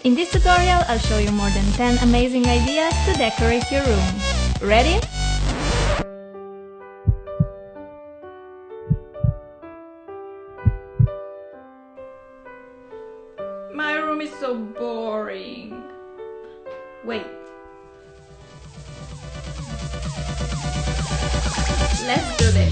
In this tutorial, I'll show you more than 10 amazing ideas to decorate your room. Ready? My room is so boring. Wait. Let's do this.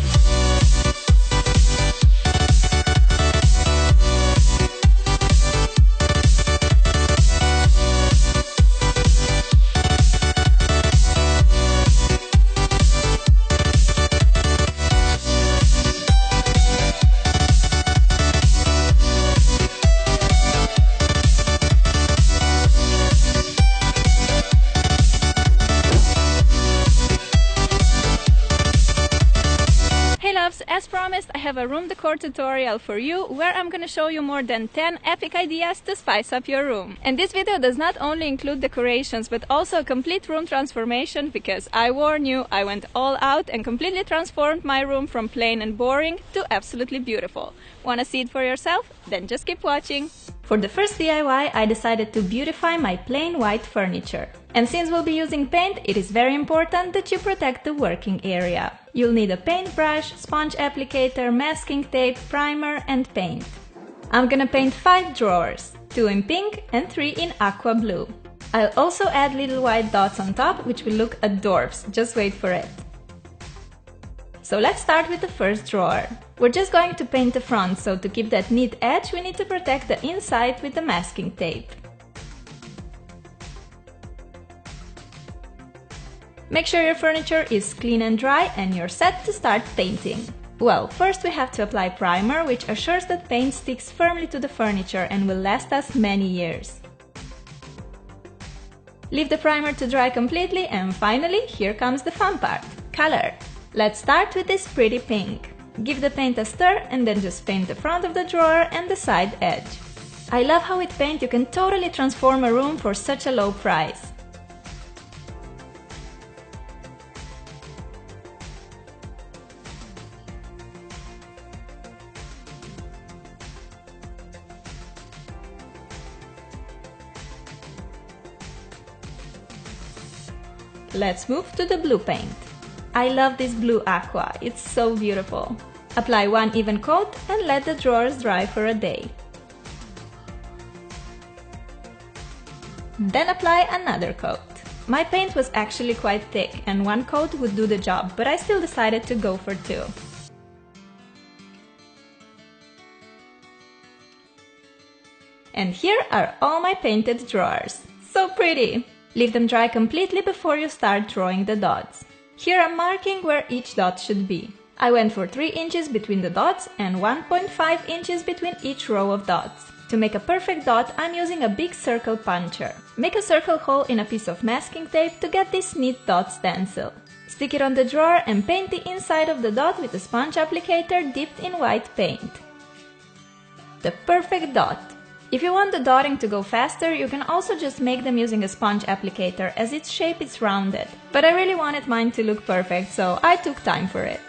As promised, I have a room decor tutorial for you where I'm gonna show you more than 10 epic ideas to spice up your room. And this video does not only include decorations but also a complete room transformation, because I warn you, I went all out and completely transformed my room from plain and boring to absolutely beautiful. Wanna see it for yourself? Then just keep watching. For the first DIY, I decided to beautify my plain white furniture. And since we'll be using paint, it is very important that you protect the working area. You'll need a paintbrush, sponge applicator, masking tape, primer, and paint. I'm gonna paint 5 drawers, 2 in pink and 3 in aqua blue. I'll also add little white dots on top, which will look adorbs. Just wait for it. So let's start with the first drawer. We're just going to paint the front, so to keep that neat edge, we need to protect the inside with the masking tape. Make sure your furniture is clean and dry and you're set to start painting. Well, first we have to apply primer, which assures that paint sticks firmly to the furniture and will last us many years. Leave the primer to dry completely, and finally, here comes the fun part: color. Let's start with this pretty pink. Give the paint a stir and then just paint the front of the drawer and the side edge. I love how with paint you can totally transform a room for such a low price. Let's move to the blue paint. I love this blue aqua, it's so beautiful. Apply one even coat and let the drawers dry for a day. Then apply another coat. My paint was actually quite thick and one coat would do the job, but I still decided to go for 2. And here are all my painted drawers. So pretty! Leave them dry completely before you start drawing the dots. Here I'm marking where each dot should be. I went for 3 inches between the dots and 1.5 inches between each row of dots. To make a perfect dot, I'm using a big circle puncher. Make a circle hole in a piece of masking tape to get this neat dot stencil. Stick it on the drawer and paint the inside of the dot with a sponge applicator dipped in white paint. The perfect dot! If you want the dotting to go faster, you can also just make them using a sponge applicator, as its shape is rounded. But I really wanted mine to look perfect, so I took time for it.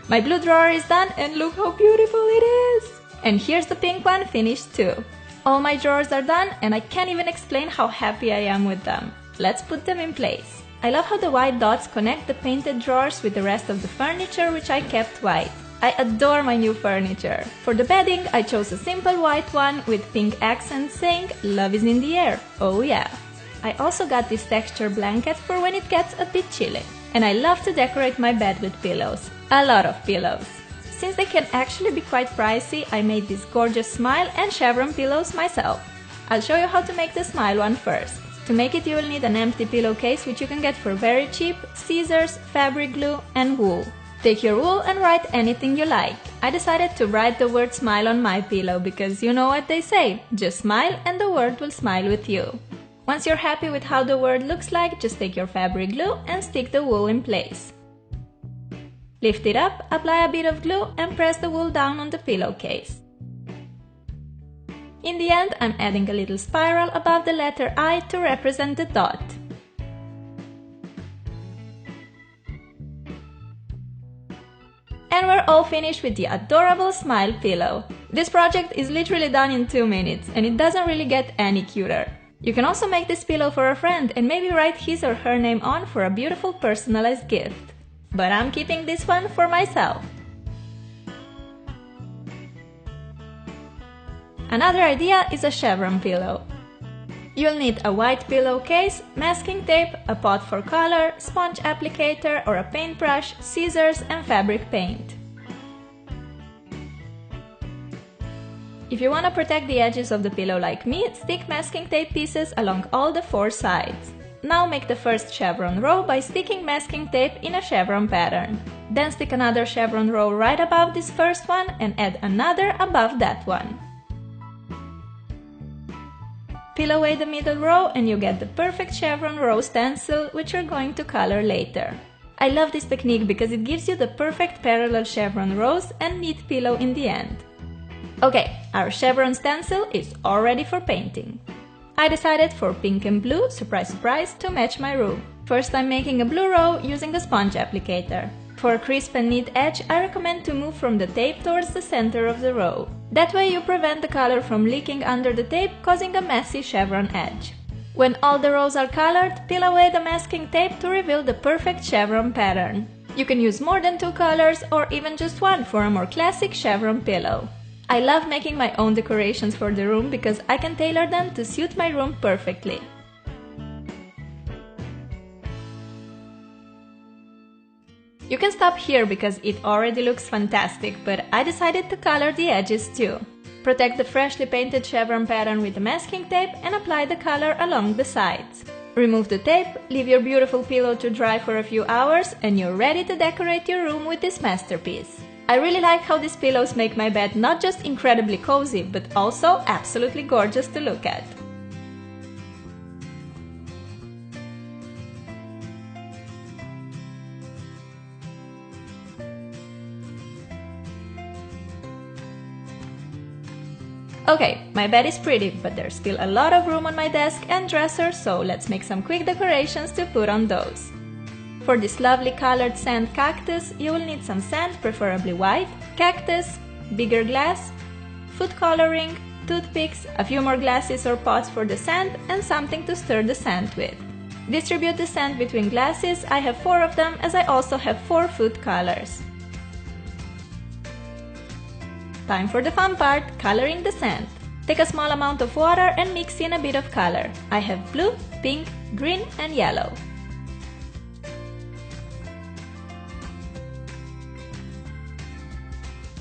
My blue drawer is done and look how beautiful it is! And here's the pink one finished too. All my drawers are done and I can't even explain how happy I am with them. Let's put them in place. I love how the white dots connect the painted drawers with the rest of the furniture, which I kept white. I adore my new furniture. For the bedding, I chose a simple white one with pink accents saying "Love is in the air." Oh yeah! I also got this texture blanket for when it gets a bit chilly. And I love to decorate my bed with pillows. A lot of pillows. Since they can actually be quite pricey, I made this gorgeous smile and chevron pillows myself. I'll show you how to make the smile one first. To make it, you will need an empty pillowcase, which you can get for very cheap, scissors, fabric glue, and wool. Take your wool and write anything you like. I decided to write the word smile on my pillow because you know what they say, just smile and the word will smile with you. Once you're happy with how the word looks like, just take your fabric glue and stick the wool in place. Lift it up, apply a bit of glue and press the wool down on the pillowcase. In the end, I'm adding a little spiral above the letter I to represent the dot. And we're all finished with the adorable smile pillow. This project is literally done in 2 minutes, and it doesn't really get any cuter. You can also make this pillow for a friend and maybe write his or her name on for a beautiful personalized gift. But I'm keeping this one for myself. Another idea is a chevron pillow. You'll need a white pillowcase, masking tape, a pot for color, sponge applicator or a paintbrush, scissors and fabric paint. If you want to protect the edges of the pillow like me, stick masking tape pieces along all the 4 sides. Now make the first chevron row by sticking masking tape in a chevron pattern. Then stick another chevron row right above this first one and add another above that one. Peel away the middle row and you get the perfect chevron row stencil, which you're going to color later. I love this technique because it gives you the perfect parallel chevron rows and neat pillow in the end. Okay, our chevron stencil is all ready for painting. I decided for pink and blue, surprise surprise, to match my room. First I'm making a blue row using a sponge applicator. For a crisp and neat edge, I recommend to move from the tape towards the center of the row. That way you prevent the color from leaking under the tape, causing a messy chevron edge. When all the rows are colored, peel away the masking tape to reveal the perfect chevron pattern. You can use more than 2 colors or even just one for a more classic chevron pillow. I love making my own decorations for the room because I can tailor them to suit my room perfectly. You can stop here because it already looks fantastic, but I decided to color the edges too. Protect the freshly painted chevron pattern with the masking tape and apply the color along the sides. Remove the tape, leave your beautiful pillow to dry for a few hours, and you're ready to decorate your room with this masterpiece. I really like how these pillows make my bed not just incredibly cozy, but also absolutely gorgeous to look at. Okay, my bed is pretty, but there's still a lot of room on my desk and dresser, so let's make some quick decorations to put on those. For this lovely colored sand cactus, you will need some sand, preferably white, cactus, bigger glass, food coloring, toothpicks, a few more glasses or pots for the sand, and something to stir the sand with. Distribute the sand between glasses. I have 4 of them, as I also have 4 food colors. Time for the fun part, coloring the sand. Take a small amount of water and mix in a bit of color. I have blue, pink, green and yellow.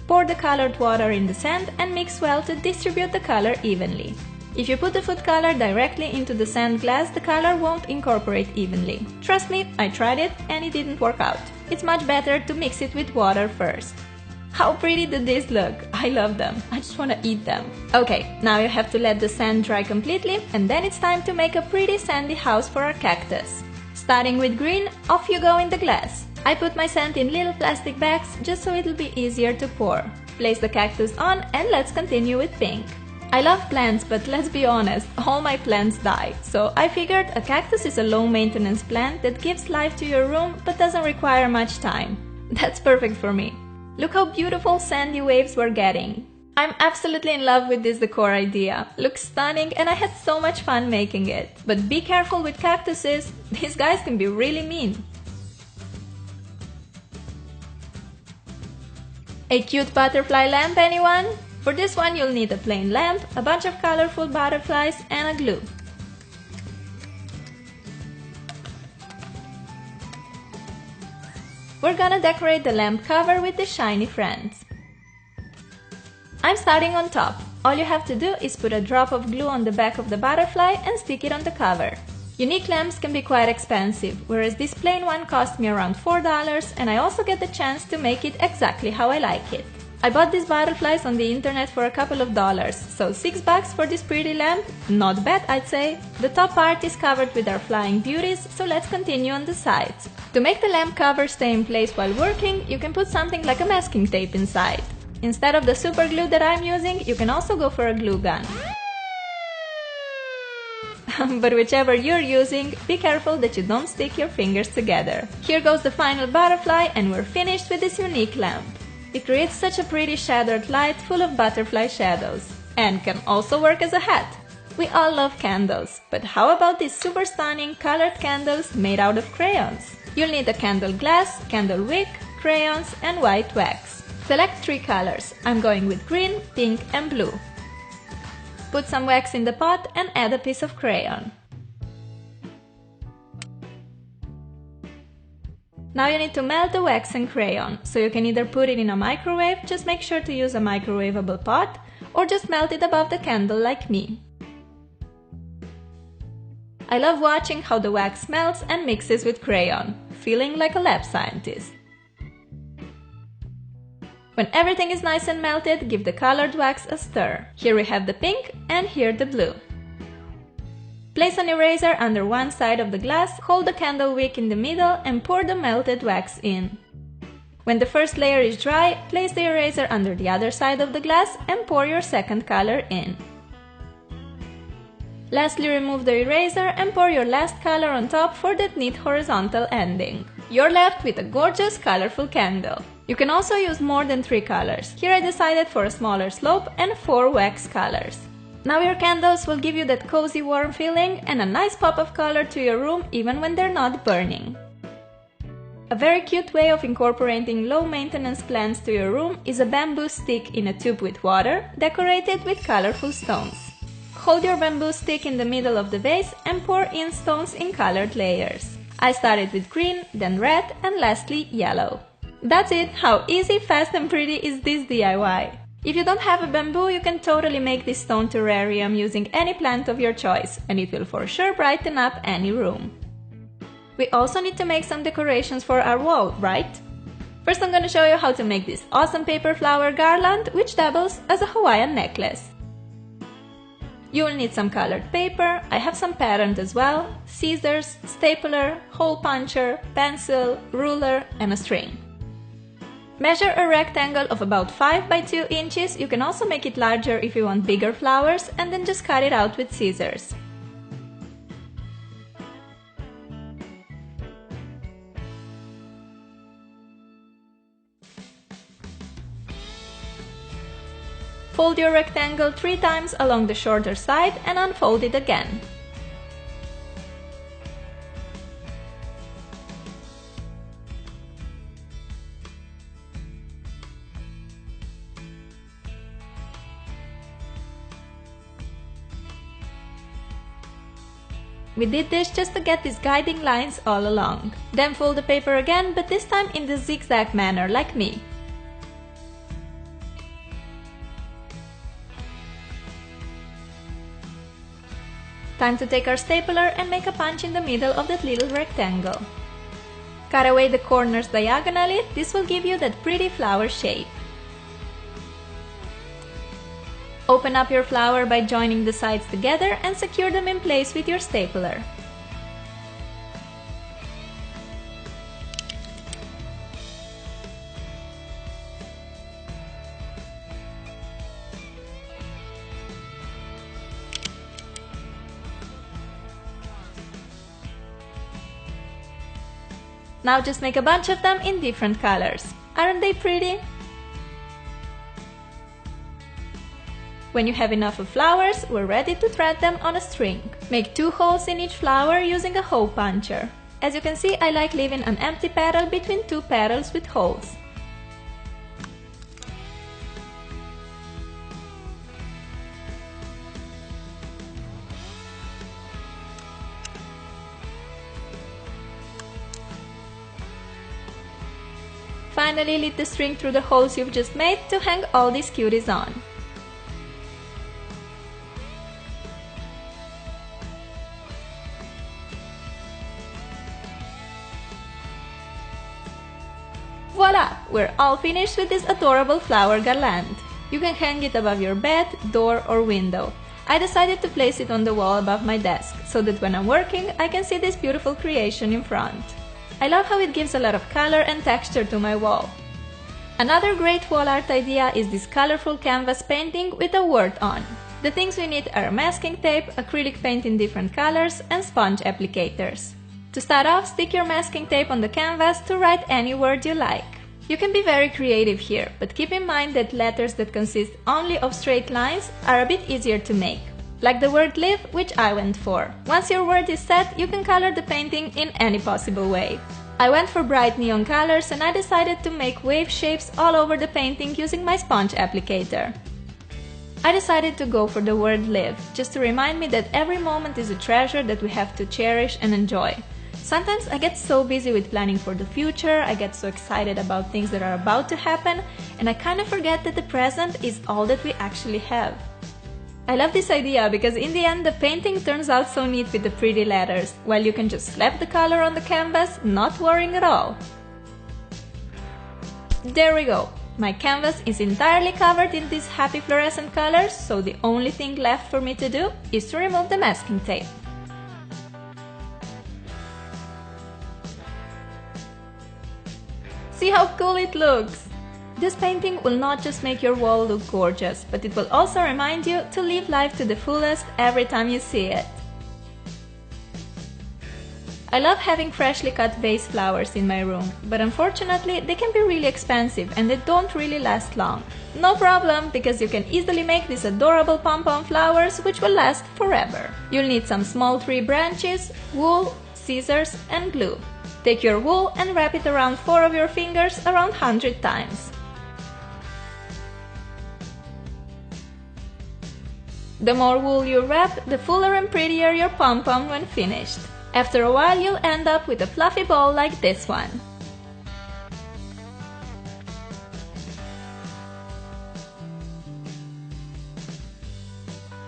Pour the colored water in the sand and mix well to distribute the color evenly. If you put the food color directly into the sand glass, the color won't incorporate evenly. Trust me, I tried it and it didn't work out. It's much better to mix it with water first. How pretty did these look? I love them. I just want to eat them. Okay, now you have to let the sand dry completely and then it's time to make a pretty sandy house for our cactus. Starting with green, off you go in the glass. I put my sand in little plastic bags just so it'll be easier to pour. Place the cactus on and let's continue with pink. I love plants, but let's be honest, all my plants die. So I figured a cactus is a low maintenance plant that gives life to your room but doesn't require much time. That's perfect for me. Look how beautiful sandy waves we're getting. I'm absolutely in love with this decor idea. Looks stunning and I had so much fun making it. But be careful with cactuses, these guys can be really mean. A cute butterfly lamp, anyone? For this one you'll need a plain lamp, a bunch of colorful butterflies and a glue. We're gonna decorate the lamp cover with the shiny friends. I'm starting on top. All you have to do is put a drop of glue on the back of the butterfly and stick it on the cover. Unique lamps can be quite expensive, whereas this plain one cost me around $4 and I also get the chance to make it exactly how I like it. I bought these butterflies on the internet for a couple of dollars, so $6 for this pretty lamp? Not bad, I'd say. The top part is covered with our flying beauties, so let's continue on the sides. To make the lamp cover stay in place while working, you can put something like a masking tape inside. Instead of the super glue that I'm using, you can also go for a glue gun. But whichever you're using, be careful that you don't stick your fingers together. Here goes the final butterfly and we're finished with this unique lamp. It creates such a pretty shadowed light full of butterfly shadows, and can also work as a hat. We all love candles, but how about these super stunning colored candles made out of crayons? You'll need a candle glass, candle wick, crayons, and white wax. Select 3 colors. I'm going with green, pink, and blue. Put some wax in the pot and add a piece of crayon. Now you need to melt the wax and crayon, so you can either put it in a microwave, just make sure to use a microwavable pot, or just melt it above the candle like me. I love watching how the wax melts and mixes with crayon, feeling like a lab scientist. When everything is nice and melted, give the colored wax a stir. Here we have the pink and here the blue. Place an eraser under one side of the glass, hold the candle wick in the middle and pour the melted wax in. When the first layer is dry, place the eraser under the other side of the glass and pour your second color in. Lastly, remove the eraser and pour your last color on top for that neat horizontal ending. You're left with a gorgeous, colorful candle. You can also use more than 3 colors. Here I decided for a smaller slope and 4 wax colors. Now your candles will give you that cozy, warm feeling and a nice pop of color to your room even when they're not burning. A very cute way of incorporating low-maintenance plants to your room is a bamboo stick in a tube with water, decorated with colorful stones. Hold your bamboo stick in the middle of the vase and pour in stones in colored layers. I started with green, then red, and lastly yellow. That's it! How easy, fast and pretty is this DIY? If you don't have a bamboo, you can totally make this stone terrarium using any plant of your choice, and it will for sure brighten up any room. We also need to make some decorations for our wall, right? First I'm gonna show you how to make this awesome paper flower garland, which doubles as a Hawaiian necklace. You will need some colored paper, I have some patterned as well, scissors, stapler, hole puncher, pencil, ruler, and a string. Measure a rectangle of about 5 by 2 inches, you can also make it larger if you want bigger flowers, and then just cut it out with scissors. Fold your rectangle 3 times along the shorter side and unfold it again. We did this just to get these guiding lines all along. Then fold the paper again, but this time in the zigzag manner, like me. Time to take our stapler and make a punch in the middle of that little rectangle. Cut away the corners diagonally, this will give you that pretty flower shape. Open up your flower by joining the sides together and secure them in place with your stapler. Now just make a bunch of them in different colors. Aren't they pretty? When you have enough of flowers, we're ready to thread them on a string. Make 2 holes in each flower using a hole puncher. As you can see, I like leaving an empty petal between 2 petals with holes. Finally, lead the string through the holes you've just made to hang all these cuties on. Voila! We're all finished with this adorable flower garland. You can hang it above your bed, door, or window. I decided to place it on the wall above my desk, so that when I'm working, I can see this beautiful creation in front. I love how it gives a lot of color and texture to my wall. Another great wall art idea is this colorful canvas painting with a word on. The things we need are masking tape, acrylic paint in different colors, and sponge applicators. To start off, stick your masking tape on the canvas to write any word you like. You can be very creative here, but keep in mind that letters that consist only of straight lines are a bit easier to make. Like the word live, which I went for. Once your word is set, you can color the painting in any possible way. I went for bright neon colors and I decided to make wave shapes all over the painting using my sponge applicator. I decided to go for the word live, just to remind me that every moment is a treasure that we have to cherish and enjoy. Sometimes I get so busy with planning for the future, I get so excited about things that are about to happen, and I kind of forget that the present is all that we actually have. I love this idea because in the end the painting turns out so neat with the pretty letters, while you can just slap the color on the canvas, not worrying at all. There we go! My canvas is entirely covered in these happy fluorescent colors, so the only thing left for me to do is to remove the masking tape. See how cool it looks! This painting will not just make your wall look gorgeous, but it will also remind you to live life to the fullest every time you see it. I love having freshly cut vase flowers in my room, but unfortunately they can be really expensive and they don't really last long. No problem, because you can easily make these adorable pom-pom flowers which will last forever. You'll need some small tree branches, wool, scissors and glue. Take your wool and wrap it around 4 of your fingers around 100 times. The more wool you wrap, the fuller and prettier your pom-pom when finished. After a while you'll end up with a fluffy ball like this one.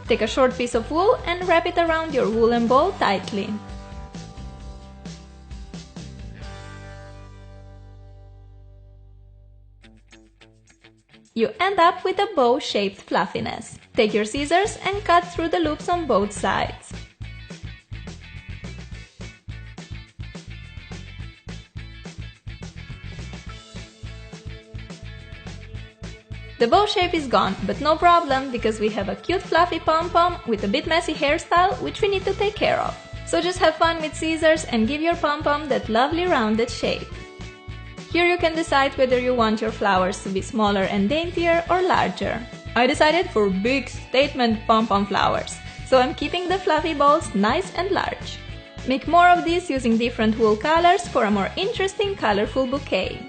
Take a short piece of wool and wrap it around your woolen ball tightly. You end up with a bow-shaped fluffiness. Take your scissors and cut through the loops on both sides. The bow shape is gone, but no problem, because we have a cute fluffy pom-pom with a bit messy hairstyle which we need to take care of. So just have fun with scissors and give your pom-pom that lovely rounded shape. Here you can decide whether you want your flowers to be smaller and daintier or larger. I decided for big statement pom-pom flowers, so I'm keeping the fluffy balls nice and large. Make more of these using different wool colors for a more interesting colorful bouquet.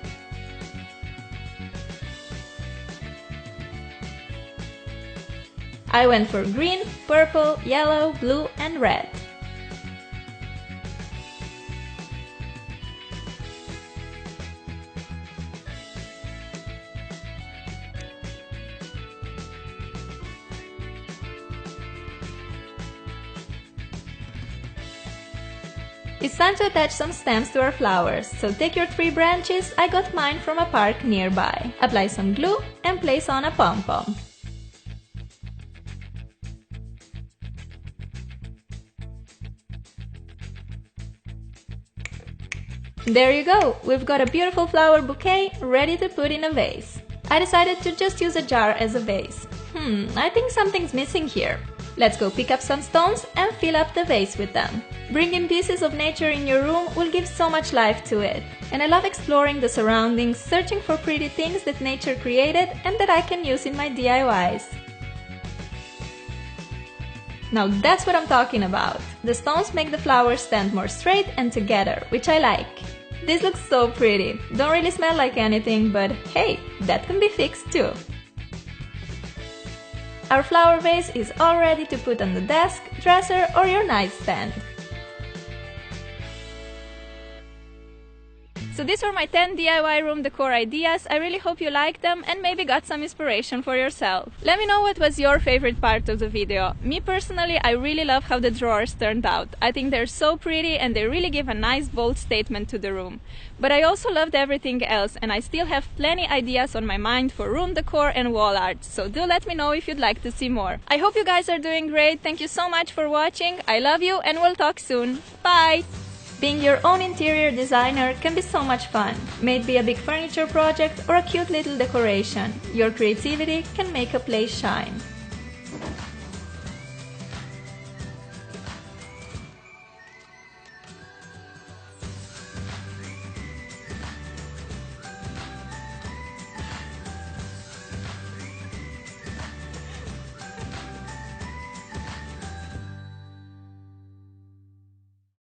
I went for green, purple, yellow, blue and red. It's time to attach some stems to our flowers, so take your 3 branches, I got mine from a park nearby. Apply some glue and place on a pom-pom. There you go! We've got a beautiful flower bouquet ready to put in a vase. I decided to just use a jar as a vase. I think something's missing here. Let's go pick up some stones and fill up the vase with them. Bringing pieces of nature in your room will give so much life to it. And I love exploring the surroundings, searching for pretty things that nature created and that I can use in my DIYs. Now that's what I'm talking about. The stones make the flowers stand more straight and together, which I like. This looks so pretty. Don't really smell like anything, but hey, that can be fixed too. Our flower vase is all ready to put on the desk, dresser or your nightstand. So these were my 10 DIY room decor ideas. I really hope you liked them and maybe got some inspiration for yourself. Let me know what was your favorite part of the video. Me personally, I really love how the drawers turned out. I think they're so pretty and they really give a nice bold statement to the room. But I also loved everything else and I still have plenty ideas on my mind for room decor and wall art, so do let me know if you'd like to see more. I hope you guys are doing great. Thank you so much for watching. I love you and we'll talk soon. Bye! Being your own interior designer can be so much fun. May it be a big furniture project or a cute little decoration, your creativity can make a place shine.